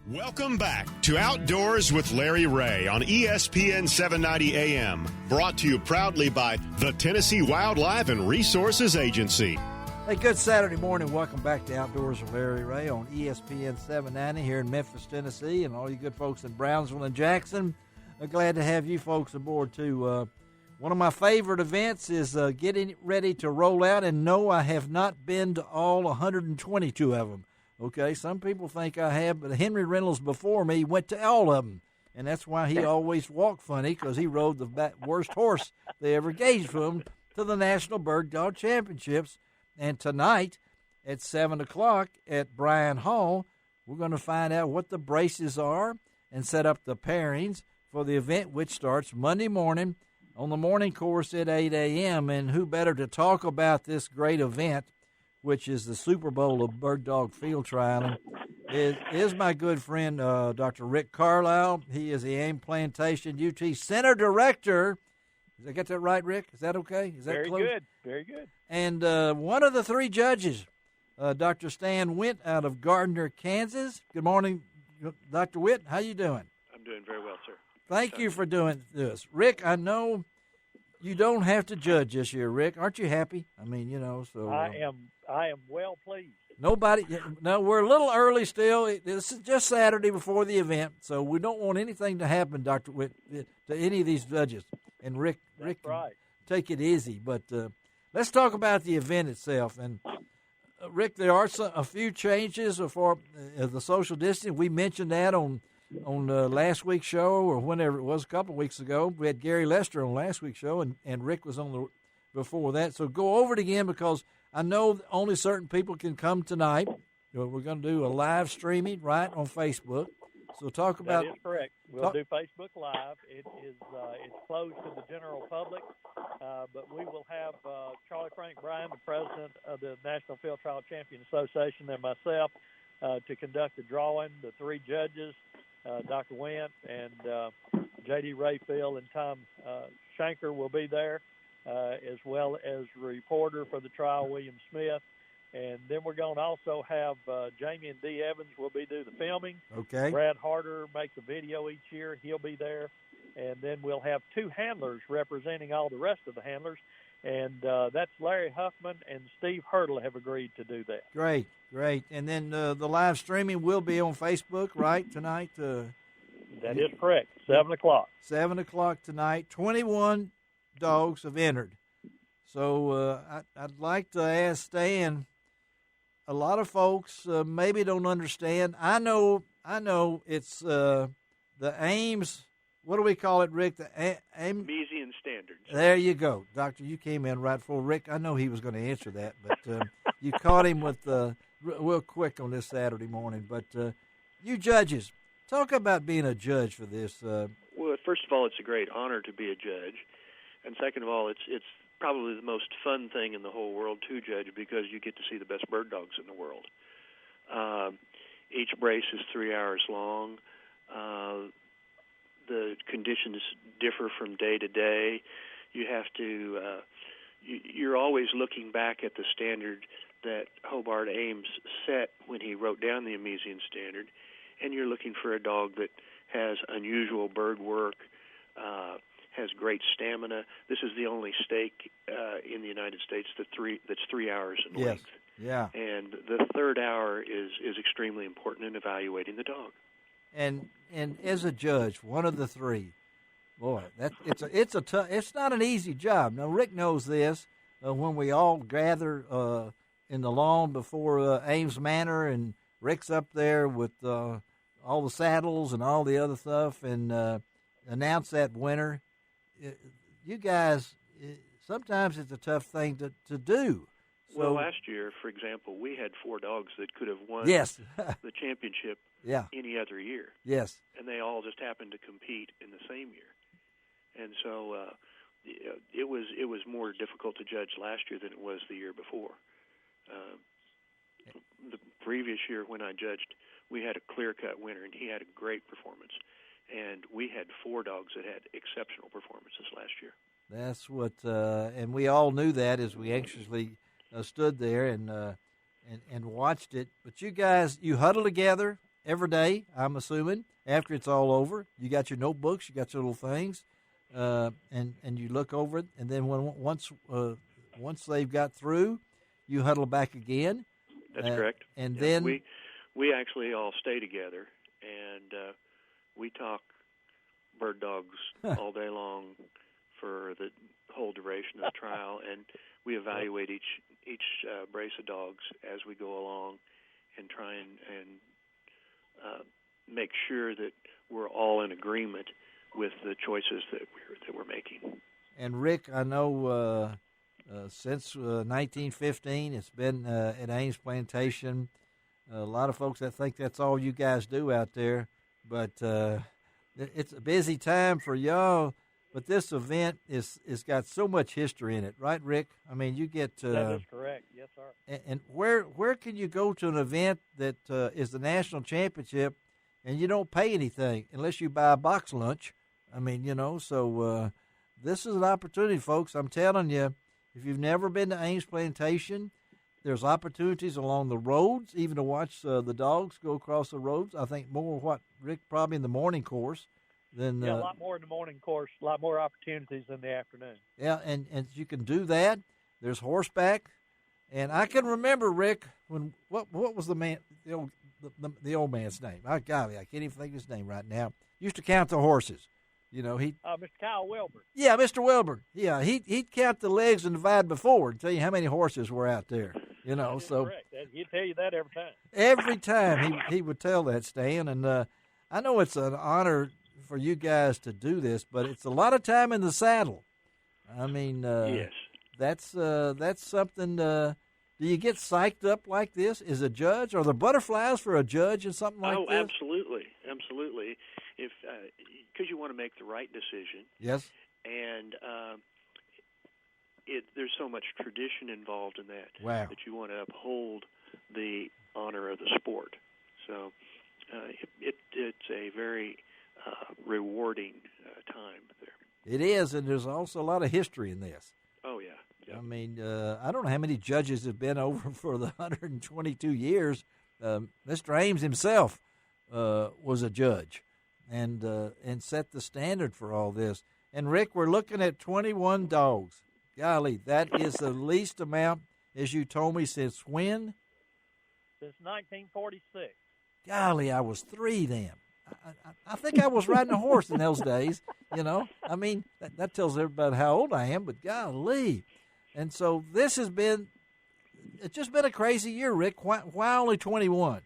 Welcome back to Outdoors with Larry Ray on ESPN 790 AM, brought to you proudly by the Tennessee Wildlife and Resources Agency. Hey, good Saturday morning. Welcome back to Outdoors with Larry Ray on ESPN 790 here in Memphis, Tennessee, and all you good folks in Brownsville and Jackson. Glad to have you folks aboard, too. One of my favorite events is getting ready to roll out, and no, I have not been to all 122 of them. Okay, some people think I have, but Henry Reynolds before me went to all of them, and that's why he always walked funny, because he rode the worst horse they ever gave to him to the National Bird Dog Championships. And tonight at 7 o'clock at Bryan Hall, we're going to find out what the braces are and set up the pairings for the event, which starts Monday morning on the morning course at 8 a.m. And who better to talk about this great event, which is the Super Bowl of Bird Dog Field Trialing, is my good friend, Dr. Rick Carlisle. He is the AIM Plantation UT Center Director. Did I get that right, Rick? Is that okay? Is that very close? Good, very good. And one of the three judges, Dr. Stan Witt out of Gardner, Kansas. Good morning, Dr. Witt. How you doing? I'm doing very well, sir. Thank you for doing this. Rick, I know you don't have to judge this year, Rick. Aren't you happy? I mean, so I am well pleased. No, we're a little early still. This is just Saturday before the event, so we don't want anything to happen, Dr. Witt, to any of these judges. And Rick, right. Take it easy. But let's talk about the event itself. And Rick, there are a few changes for the social distancing. We mentioned that on last week's show, or whenever it was, a couple of weeks ago. We had Gary Lester on last week's show, and Rick was on before that. So go over it again, because I know only certain people can come tonight. We're going to do a live streaming right on Facebook. So talk about. That is correct. We'll do Facebook Live. It is it's closed to the general public, but we will have Charlie Frank Bryan, the president of the National Field Trial Champion Association, and myself to conduct the drawing. The three judges, Dr. Went and J.D. Rayfield and Tom Shanker will be there, as well as reporter for the trial, William Smith. And then we're going to also have Jamie and Dee Evans will do the filming. Okay. Brad Harder makes a video each year. He'll be there. And then we'll have two handlers representing all the rest of the handlers. And that's Larry Huffman and Steve Hurdle have agreed to do that. Great. And then the live streaming will be on Facebook, right, tonight? That is correct, 7 o'clock. 7 o'clock tonight. 21 dogs have entered. So I'd like to ask Stan, a lot of folks maybe don't understand. I know it's the AIMS. What do we call it, Rick? The Mesian standards. There you go, Doctor. You came in right for Rick. I know he was going to answer that, but you caught him with real quick on this Saturday morning. But you judges, talk about being a judge for this. Well, first of all, it's a great honor to be a judge, and second of all, it's probably the most fun thing in the whole world to judge, because you get to see the best bird dogs in the world. Each brace is 3 hours long. The conditions differ from day to day. You have to. You're always looking back at the standard that Hobart Ames set when he wrote down the Mesian standard, and you're looking for a dog that has unusual bird work, has great stamina. This is the only stake in the United States that's 3 hours in length. Yeah. And the third hour is extremely important in evaluating the dog. And as a judge, one of the three, boy, it's not an easy job. Now Rick knows this. When we all gather in the lawn before Ames Manor, and Rick's up there with all the saddles and all the other stuff, and announce that winner. You guys, sometimes it's a tough thing to do. So, well, last year, for example, we had 4 dogs that could have won yes. the championship any other year. Yes. And they all just happened to compete in the same year. And so it was more difficult to judge last year than it was the year before. The previous year when I judged, we had a clear-cut winner, and he had a great performance. And we had 4 dogs that had exceptional performances last year. That's what, and we all knew that as we anxiously stood there and watched it. But you guys, you huddle together every day, I'm assuming, after it's all over. You got your notebooks, you got your little things, and you look over it, and then once they've got through, you huddle back again. That's correct. And then we actually all stay together, and we talk bird dogs all day long for the whole duration of the trial, and we evaluate each brace of dogs as we go along, and try and make sure that we're all in agreement with the choices that we're making. And Rick, I know since 1915, it's been at Ames Plantation. A lot of folks that think that's all you guys do out there, but it's a busy time for y'all. But this event is got so much history in it, right, Rick? I mean, you get that is correct, yes, sir. And where can you go to an event that is the national championship, and you don't pay anything unless you buy a box lunch? I mean, so this is an opportunity, folks. I'm telling you, if you've never been to Ames Plantation, there's opportunities along the roads, even to watch the dogs go across the roads. I think more, Rick, probably in the morning course. A lot more in the morning course, a lot more opportunities in the afternoon. Yeah, and you can do that. There's horseback. And I can remember, Rick, when what was the man, the old man's name? Golly, I can't even think of his name right now. Used to count the horses. Mr. Kyle Wilbur. Yeah, Mr. Wilbur. Yeah, he'd count the legs and divide by 4 and tell you how many horses were out there. So correct. He'd tell you that every time. Every time he would tell that, Stan. And I know it's an honor for you guys to do this, but it's a lot of time in the saddle. I mean, yes, that's something. Do you get psyched up like this as a judge? Are there butterflies for a judge and something like this? Oh, absolutely. If because you want to make the right decision. Yes. And there's so much tradition involved in that. Wow. That you want to uphold the honor of the sport. So it's a very rewarding time there. It is, and there's also a lot of history in this. Oh, yeah. Yep. I mean, I don't know how many judges have been over for the 122 years. Mr. Ames himself was a judge and set the standard for all this. And, Rick, we're looking at 21 dogs. Golly, that is the least amount, as you told me, since when? Since 1946. Golly, I was 3 then. I think I was riding a horse in those days, I mean, that tells everybody how old I am, but golly. And so it's just been a crazy year, Rick. Why only 21?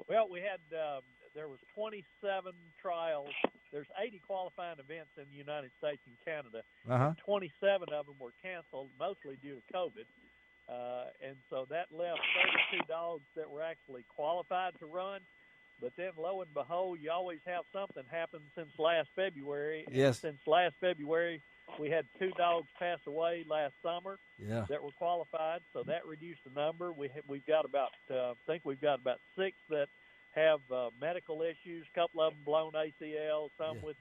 Well, we had, there was 27 trials. There's 80 qualifying events in the United States and Canada. Uh-huh. 27 of them were canceled, mostly due to COVID. And so that left 32 dogs that were actually qualified to run. But then, lo and behold, you always have something happen since last February. Yes. And since last February, we had 2 dogs pass away last summer that were qualified, so that reduced the number. We've got about, I think we've got about 6 that have medical issues. A couple of them blown ACL, some with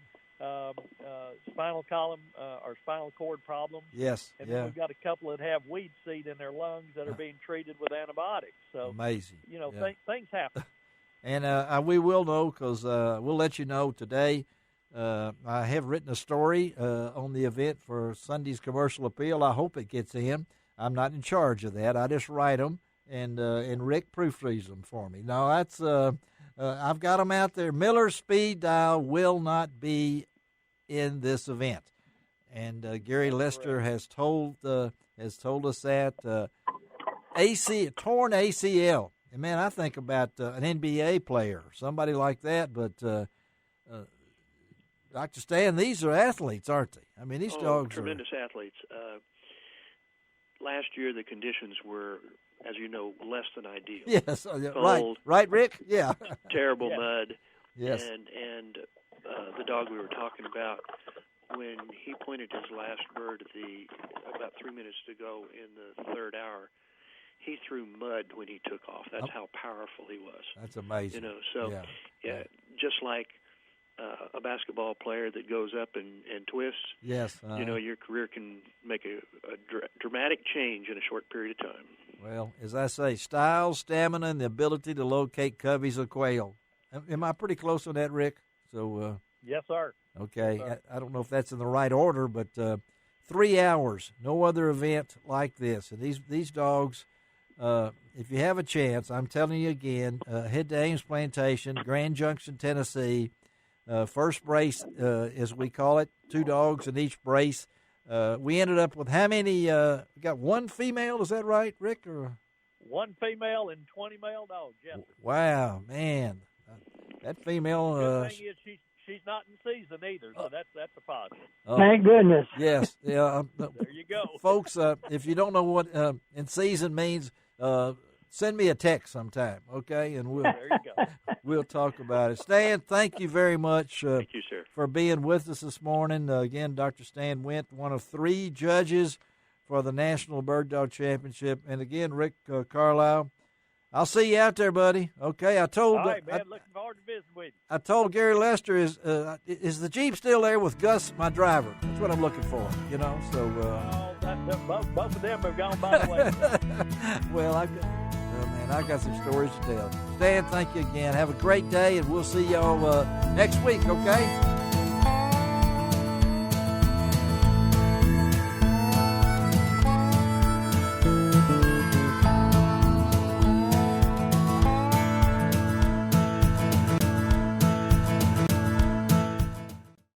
spinal column or spinal cord problems. Yes. And then we've got a couple that have weed seed in their lungs that are being treated with antibiotics. So amazing. Things happen. And we will know because we'll let you know today. I have written a story on the event for Sunday's commercial appeal. I hope it gets in. I'm not in charge of that. I just write them, and Rick proofreads them for me. No, that's I've got them out there. Miller's Speed Dial will not be in this event, and Gary Lester has told us that torn ACL. And, man, I think about an NBA player, somebody like that. But, Dr. Stan, these are athletes, aren't they? I mean, these dogs tremendous athletes. Last year the conditions were, as you know, less than ideal. Yes, cold, right, Rick? Yeah. Terrible mud. Yes. And the dog we were talking about, when he pointed his last bird at about 3 minutes to go in the third hour, he threw mud when he took off. That's how powerful he was. That's amazing. Yeah, just like a basketball player that goes up and twists. Yes. Your career can make a dramatic change in a short period of time. Well, as I say, style, stamina, and the ability to locate coveys of quail. Am I pretty close on that, Rick? So, yes, sir. Okay, Yes, sir. I don't know if that's in the right order, but 3 hours, no other event like this. And these dogs, if you have a chance, I'm telling you again, head to Ames Plantation, Grand Junction, Tennessee. First brace, as we call it, 2 dogs in each brace. We ended up with how many? We got 1 female, is that right, Rick? Or 1 female and 20 male dogs, yes. Wow, man. That female. Good thing is she's not in season either, so that's a positive. Thank goodness. Yes, yeah. There you go. Folks, if you don't know what in season means, send me a text sometime, okay? And There you go. we'll talk about it. Stan, thank you very much Thank you, sir. for being with us this morning. Again, Dr. Stan Went, one of 3 judges for the National Bird Dog Championship. And again, Rick Carlisle, I'll see you out there, buddy. Okay, I told. All right, man. Looking forward to visiting with you. I told Gary Lester, is the Jeep still there with Gus, my driver? That's what I'm looking for. You know, so. Both of them have gone by the way. Well, I got some stories to tell. Stan, thank you again. Have a great day, and we'll see y'all next week. Okay.